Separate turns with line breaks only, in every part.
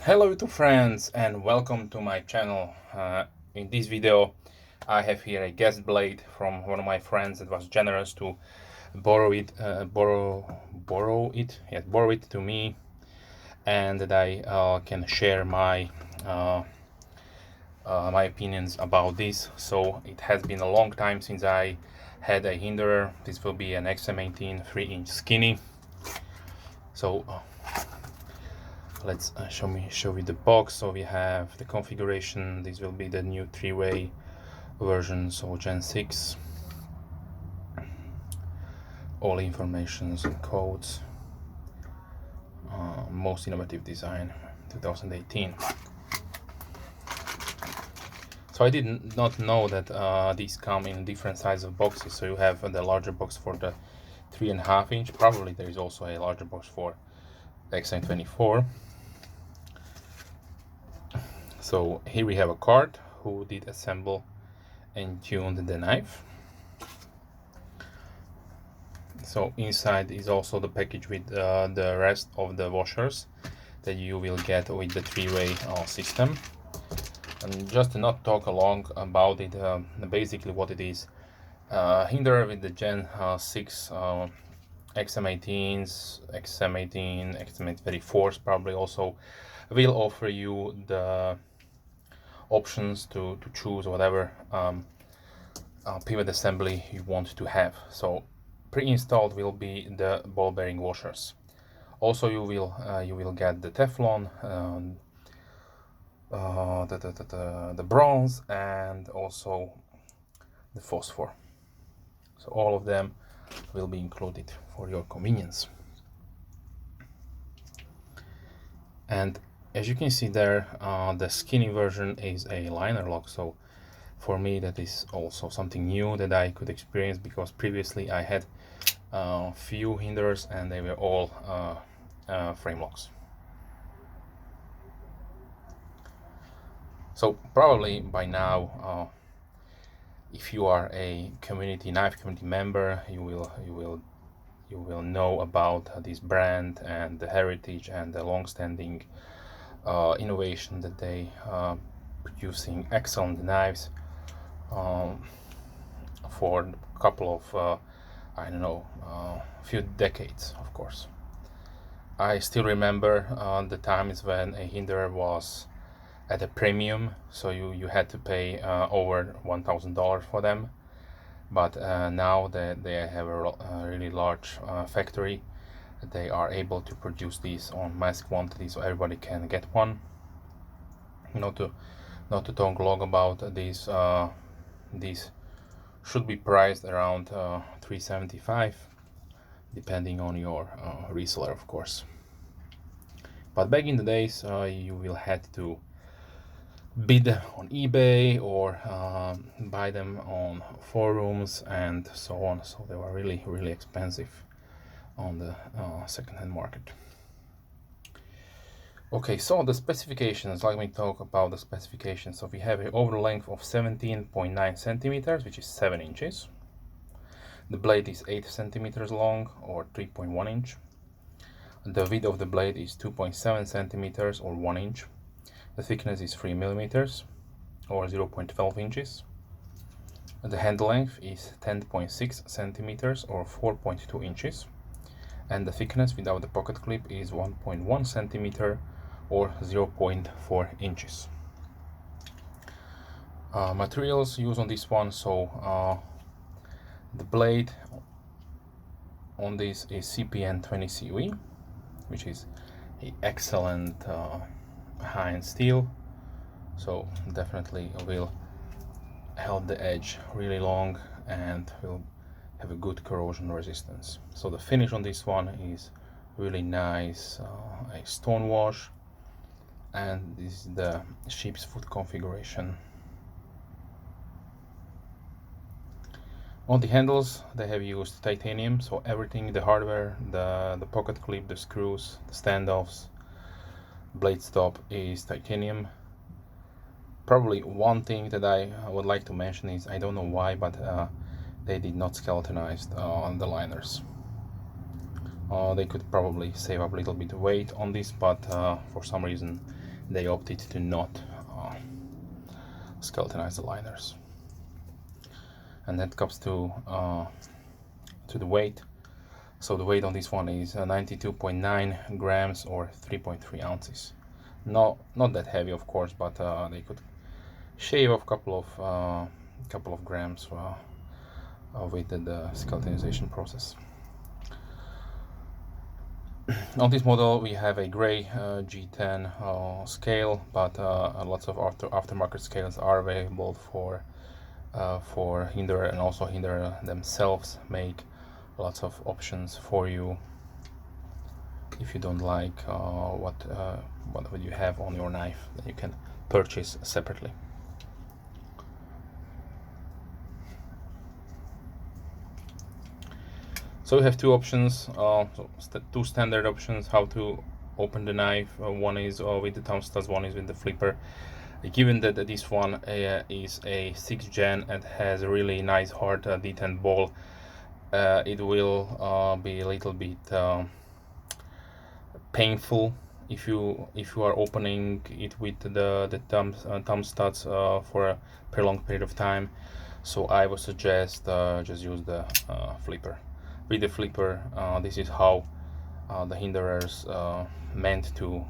Hello YouTube friends and welcome to my channel. In this video I have here a guest blade from one of my friends that was generous to borrow it to me, and that I can share my my opinions about this. So it has been a long time since I had a Hinderer. This will be an XM-18 3-inch skinny. So let's show you the box. So we have the configuration. This will be the new 3-way version, so Gen 6. All informations and codes. Most innovative design 2018. So I did not know that these come in different size of boxes. So you have the larger box for the 3.5 inch. Probably there is also a larger box for XM-24. So here we have a card who did assemble and tuned the knife. So inside is also the package with the rest of the washers that you will get with the 3-way system. And just to not talk long about it, basically what it is, Hinderer with the Gen 6 XM-18s, XM-18, XM-24s probably also will offer you the options to choose whatever pivot assembly you want to have. So pre-installed will be the ball bearing washers. Also you will get the Teflon, the bronze, and also the phosphor. So all of them will be included for your convenience. And as you can see there, the skinny version is a liner lock. So for me that is also something new that I could experience, because previously I had few Hinderers and they were all frame locks. So probably by now, if you are a knife community member, you will know about this brand and the heritage and the long-standing innovation that they producing excellent knives for a couple of I don't know, few decades, of course. I still remember the times when a Hinderer was at a premium, so you had to pay over $1,000 for them. But now that they have a really large factory, they are able to produce these on mass quantity, so everybody can get one. Not to talk long about these. These should be priced around $375, depending on your reseller, of course. But back in the days, you will have to bid on eBay or buy them on forums and so on. So they were really expensive on the second-hand market. Okay, so the specifications, let me talk about the specifications. So we have an over length of 17.9 centimeters, which is 7 inches. The blade is 8 centimeters long, or 3.1 inch. The width of the blade is 2.7 centimeters, or 1 inch. The thickness is 3 millimeters, or 0.12 inches. The handle length is 10.6 centimeters, or 4.2 inches. And the thickness without the pocket clip is 1.1 centimeter, or 0.4 inches. Materials used on this one, so the blade on this is CPN 20 CUE, which is an excellent high-end steel, so definitely will hold the edge really long and will have a good corrosion resistance. So the finish on this one is really nice, a Stonewash, and this is the Sheepsfoot configuration. On the handles they have used titanium, so everything, the hardware, the pocket clip, the screws, the standoffs, blade stop is titanium. Probably one thing that I would like to mention is, I don't know why, but they did not skeletonize on the liners. They could probably save up a little bit of weight on this, but for some reason they opted to not skeletonize the liners. And that comes to the weight. So the weight on this one is 92.9 grams or 3.3 ounces. Not that heavy, of course, but they could shave off a couple of grams with the skeletonization process. On this model we have a gray G10 scale, but lots of aftermarket scales are available for Hinderer, and also Hinderer themselves make lots of options for you if you don't like what you have on your knife that you can purchase separately. So we have two options, two standard options how to open the knife. One is with the thumb studs, one is with the flipper. Given that this one is a 6th gen and has a really nice hard D10 ball, it will be a little bit painful if you are opening it with the thumb studs for a prolonged period of time. So I would suggest just use the flipper. With the flipper, this is how the Hinderers meant to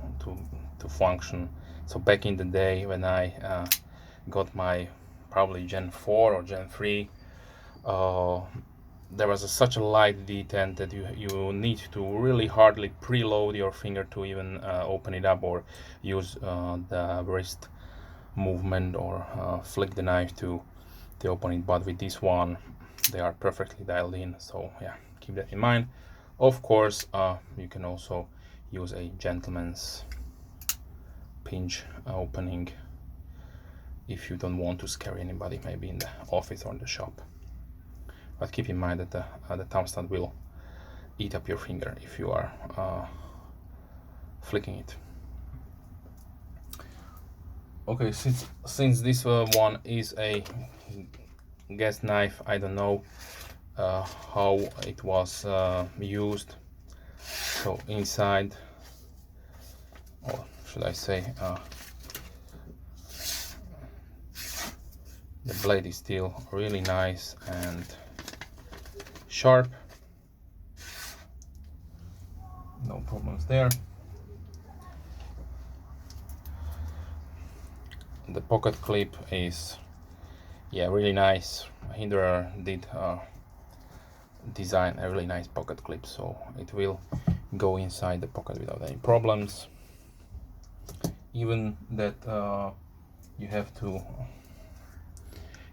function. So back in the day when I got my probably Gen 4 or Gen 3, there was such a light D10 that you need to really hardly preload your finger to even open it up, or use the wrist movement, or flick the knife to open it. But with this one, they are perfectly dialed in, so yeah, keep that in mind. Of course, you can also use a gentleman's pinch opening if you don't want to scare anybody, maybe in the office or in the shop. But keep in mind that the thumb stud will eat up your finger if you are flicking it. Okay, since this one is a gas knife, I don't know how it was used. So inside, or should I say, the blade is still really nice and sharp, no problems there. The pocket clip is, yeah, really nice. Hinderer did design a really nice pocket clip, so it will go inside the pocket without any problems. Even that you have to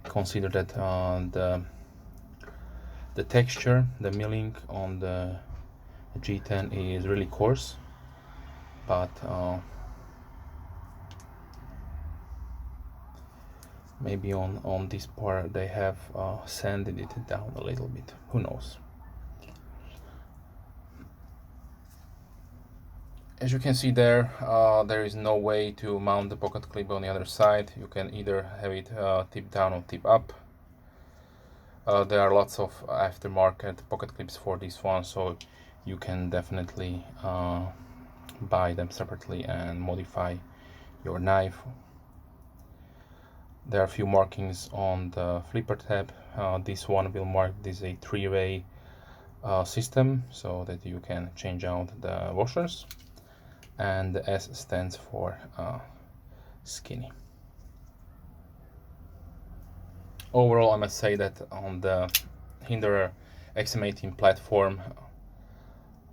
consider that the texture, the milling on the G10 is really coarse, but maybe on this part they have sanded it down a little bit, who knows. As you can see there, there is no way to mount the pocket clip on the other side. You can either have it tip down or tip up. There are lots of aftermarket pocket clips for this one, so you can definitely buy them separately and modify your knife. There are a few markings on the flipper tab. This one will mark this a 3-way system, so that you can change out the washers. And the S stands for skinny. Overall, I must say that on the Hinderer XM-18 platform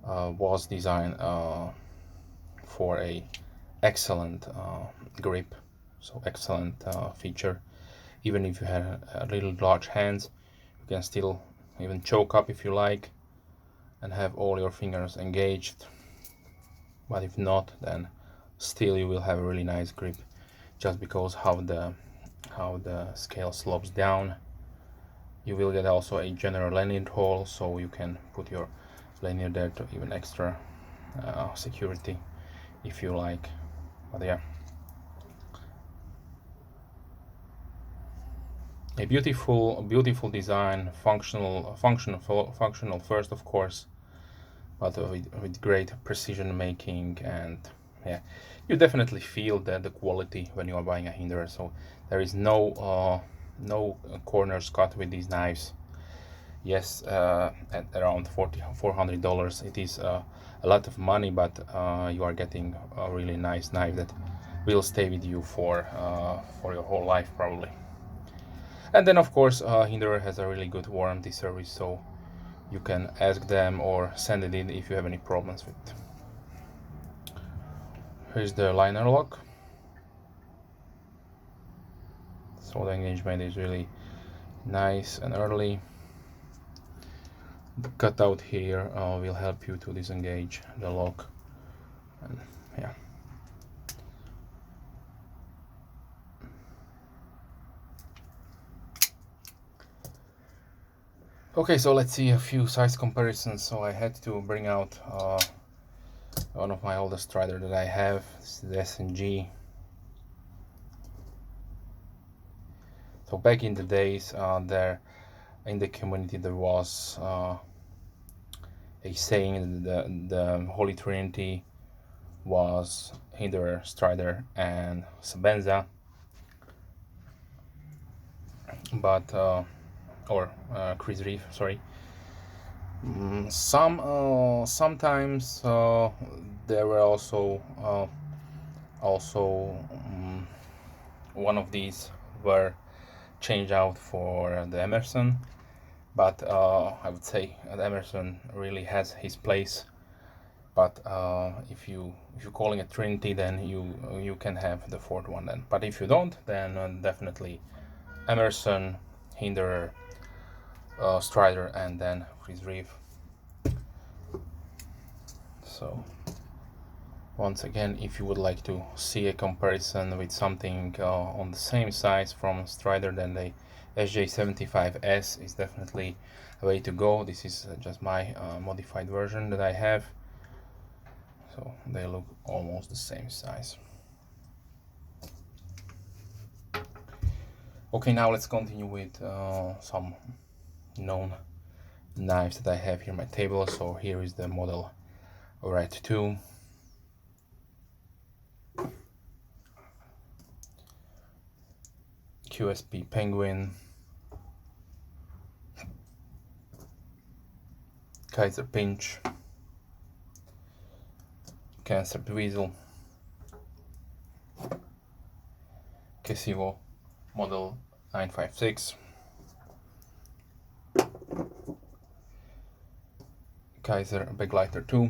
was designed for a excellent grip, so excellent feature. Even if you have a little large hands, you can still even choke up if you like and have all your fingers engaged. But if not, then still you will have a really nice grip, just because how the scale slopes down. You will get also a general lanyard hole, so you can put your lanyard there to even extra security if you like. But yeah, a beautiful design, functional first, of course, but with great precision making and yeah, you definitely feel the quality when you are buying a Hinderer. So there is no corners cut with these knives. Yes, at around $400 it is a lot of money, but you are getting a really nice knife that will stay with you for your whole life probably. And then of course Hinderer has a really good warranty service, so you can ask them or send it in if you have any problems with it. Here's the liner lock. So the engagement is really nice and early. The cutout here will help you to disengage the lock. And yeah. Okay, so let's see a few size comparisons. So I had to bring out one of my oldest Strider that I have. This is the S&G. So back in the days, there in the community there was a saying that the Holy Trinity was Hinderer, Strider, and Sabenza, but or Chris Reeve, sorry. Sometimes there were also one of these were changed out for the Emerson, but I would say the Emerson really has his place. But if you're calling it Trinity, then you can have the fourth one then. But if you don't, then definitely Emerson, Hinderer, Strider, and then Chris Reeve. So once again, if you would like to see a comparison with something on the same size from Strider, then the SJ75S is definitely a way to go. This is just my modified version that I have. So they look almost the same size. Okay, now let's continue with some known knives that I have here on my table. So here is the model Red 2. QSP Penguin, Kaiser Pinch, Cancer Weasel, Kesivo model 956, Kaiser Begleiter 2,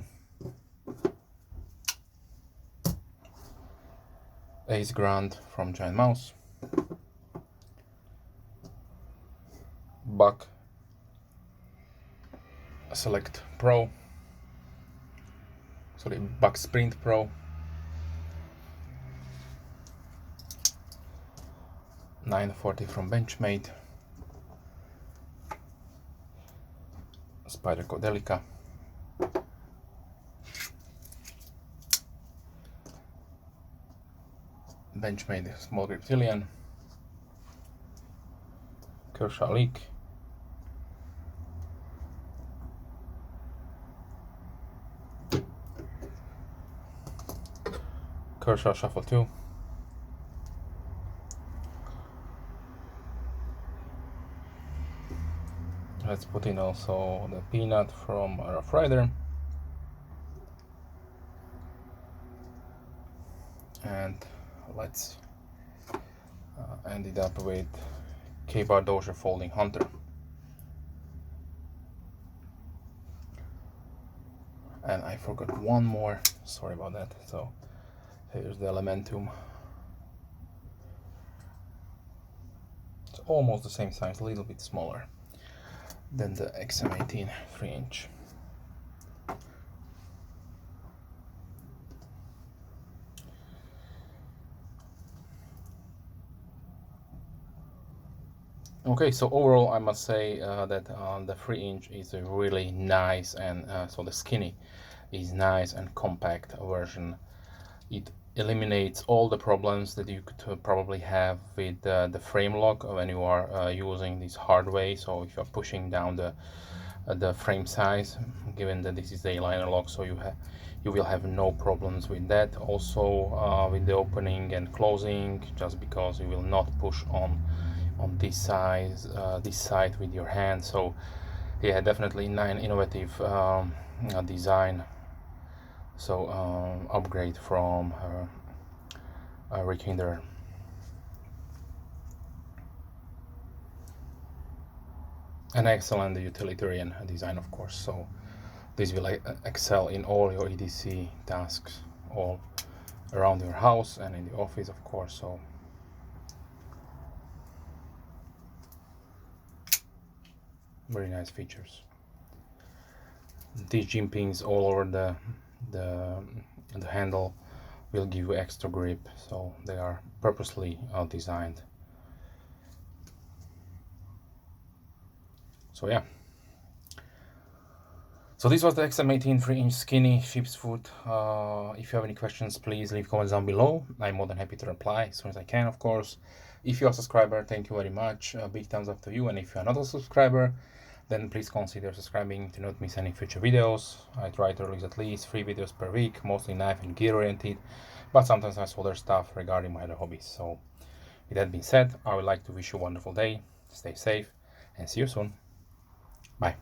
Ace Grand from Giant Mouse, Buck Select Pro, sorry, Buck Sprint Pro, 940 from Benchmade, Spyderco Delica, Benchmade Small Grip Tillian, Kershaw Leak, Kershaw Shuffle 2, let's put in also the Peanut from Rough Rider, and let's end it up with K-Bar Dozier Folding Hunter. And I forgot one more, sorry about that. So here's the Elementum. It's almost the same size, a little bit smaller than the XM-18 3-inch. Okay, so overall I must say that the 3-inch is a really nice, and so the skinny is nice and compact version. It eliminates all the problems that you could probably have with the frame lock when you are using this hard way. So if you're pushing down the the frame size, given that this is a liner lock, so you will have no problems with that. Also with the opening and closing, just because you will not push on this side with your hand. So yeah, definitely an innovative design. So upgrade from Rick Hinderer. An excellent utilitarian design, of course. So this will excel in all your EDC tasks, all around your house and in the office, of course. So very nice features. These jim pins all over the handle will give you extra grip, so they are purposely designed. So yeah. So this was the XM-18 3-inch skinny Sheepsfoot. If you have any questions, please leave comments down below. I'm more than happy to reply as soon as I can, of course. If you're a subscriber, thank you very much. A big thumbs up to you. And if you're not a subscriber, then please consider subscribing to not miss any future videos. I try to release at least 3 videos per week, mostly knife and gear oriented, but sometimes I solder stuff regarding my other hobbies. So with that being said, I would like to wish you a wonderful day, stay safe, and see you soon. Bye.